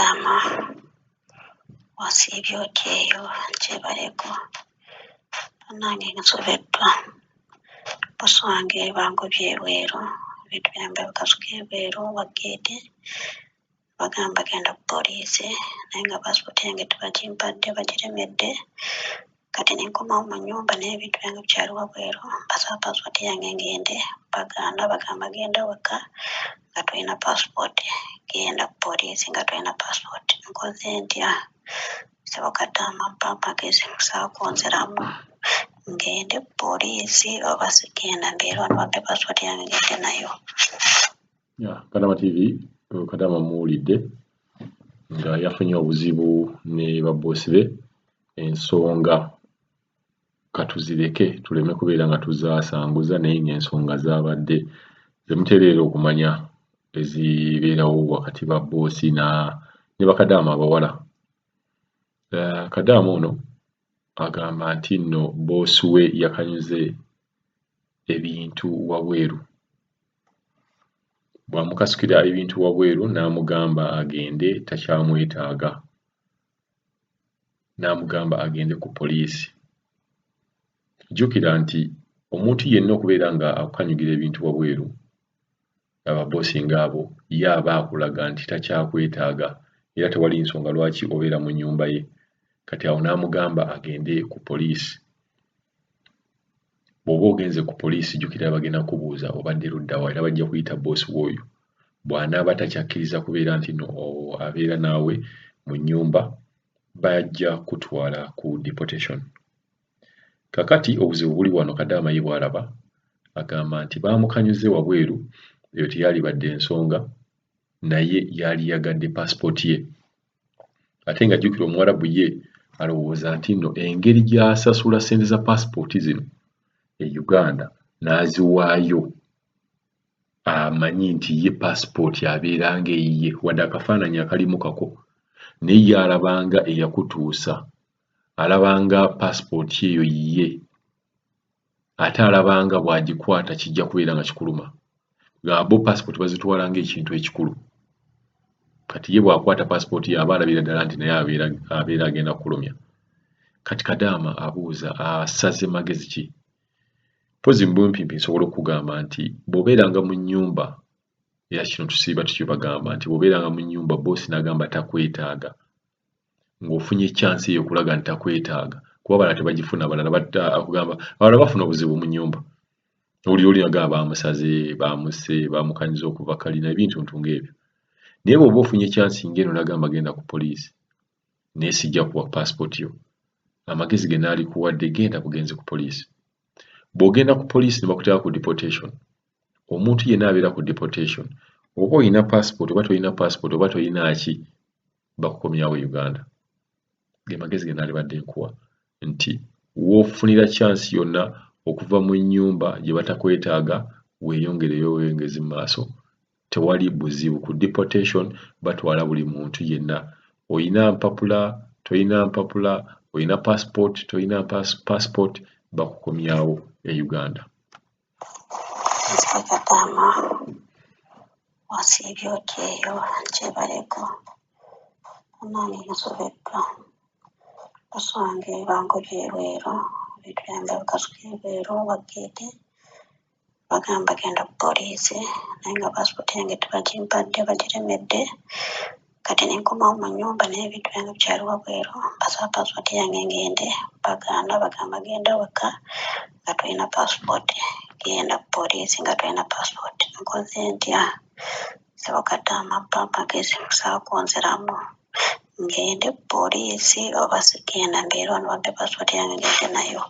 Kadama wasiibye otya eyo Kyebaleko nange nsobeddwa bosi wange bangobye ebweru ebintu byange babikasuka ebweru wa geeti bagamba genda ku poliisi naye nga passport yange tebagimpadde bagiremedde kati nenkomawo mu nnyumba n'ebintu byange bikyali wabweru basaba passport yange ngende bagamba genda waka nga tolina passport genda ku poliisi nga tolina passport nkoze ntya saba Kadama mpa amagezi nkusaako nziramu ngende ku poliisi oba sigenda mbeere wano bampe passport yange ngende nayo. Kadama TV Kadama muwulidde nga yafunye obuzibu ne baboosi be ensonga katuzireke tuleme kubeera nga tuzaasanguza naye ng'ensonga zaabadde zemutereera okumanya ezibeerawo wakati ba boosi ne bakadaama abawala. Kadaama ono agamba nti nno boosi we yakanyuze ebintu wabweru bw'amukasukira ebintu wabweru n'amugamba agende takyamwetaaga n'amugamba agende ku poliisi. Jjukira nti omuntu yenna okubeera nga akukanyugira ebintu wabweru ababoosi ng'abo ye aba akulaga nti takyakwetaaga era tewali nsonga lwaki obeera mu nnyumba ye kati awo n'amugamba agende ku poliisi. Bw'oba ogenze ku poliisi jjukira bagenda kubuuza obadde ludda wa era bajja kuyita boosi w'oyo bw'anaaba takyakkiriza kubeera nti no abeera naawe mu nnyumba bajja kutwala ku deportation. Kakati obuzibu buli wano Kadaama ye bw'alaba agamba nti baamukanyuze wabweru eyo teyalibadde ensonga naye yali yagadde paasipooti ye ate nga jjukira Omuwarabu ye alowooza nti nno engeri gy'asasula ssente za paasipooti zino e Uganda n'aziwaayo amanyi nti ye paasipooti abeera ng'eyiye wadde akafaananyi akalimu kako naye ye alabanga eyakutuusa alabanga paasipooti eyo yiye ate alabanga bw'agikwata kijja kubeera nga kikuluma bo paasipooti bazitwala ng'ekintu ekikulu kati ye bw'akwata paasipooti ye aba alabira ddala nti naye abeera agenda kukulumya. Kati Kadaama abuuza asaze magezi ki? Mpozi mu bumpimpi nsobola okugamba nti bw'obeeranga mu nnyumba era kino tusiiba tukibagamba nti bw'obeeranga mu nnyumba boosi n'agamba takwetaaga ng'ofunye chance eyo okulaga nti takwetaaga kuba abalala tebagifuna abalala bafuna obuzibu mu nnyumba oli agamba baamusaze baamuse baamukanyiza okuva kalina ebintu ng'ebyo naye bw'oba ofunye chance ng'eno n'agamba genda ku poliisi naye sijja kuwa paasipooti yo amagezi ge naalikuwadde genda bugenzi ku poliisi. Bw'ogenda ku poliisi ne bakuteeka ku deportation omuntu yenna abeera ku deportation oba olina paasipooti oba tolina paasipooti oba tolina ki bakukomyawo Uganda. Ge magezi ge naalibadde nkuwa nti w'ofunira chance yonna okuva mu nnyumba gye batakwetaaga weeyongereyo weeyongeze mu maaso tewali buzibu ku deportation batwala buli muntu yenna oyina mpapula tolina mpapula oyina paasipooti tolina paasipooti bakukomyawo e Uganda. Kadama wasiibye otya eyo Kyebaleko nange nsobeddwa bosi wange bangobye ebweru ebintu byange babikasuka ebweru wa geeti bagamba genda ku poliisi naye nga passport yange tebagimpadde bagiremedde kati nenkomawo mu nnyumba n'ebintu byange bikyali wabweru basaba passport yange ngende bagamba genda waka nga tolina passport genda ku poliisi nga tolina passport nkoze ntya saba Kadama mpa amagezi nkusaako nziramu ngende ku poliisi oba sigenda mbeere wano bampe passport yange ngende nayo.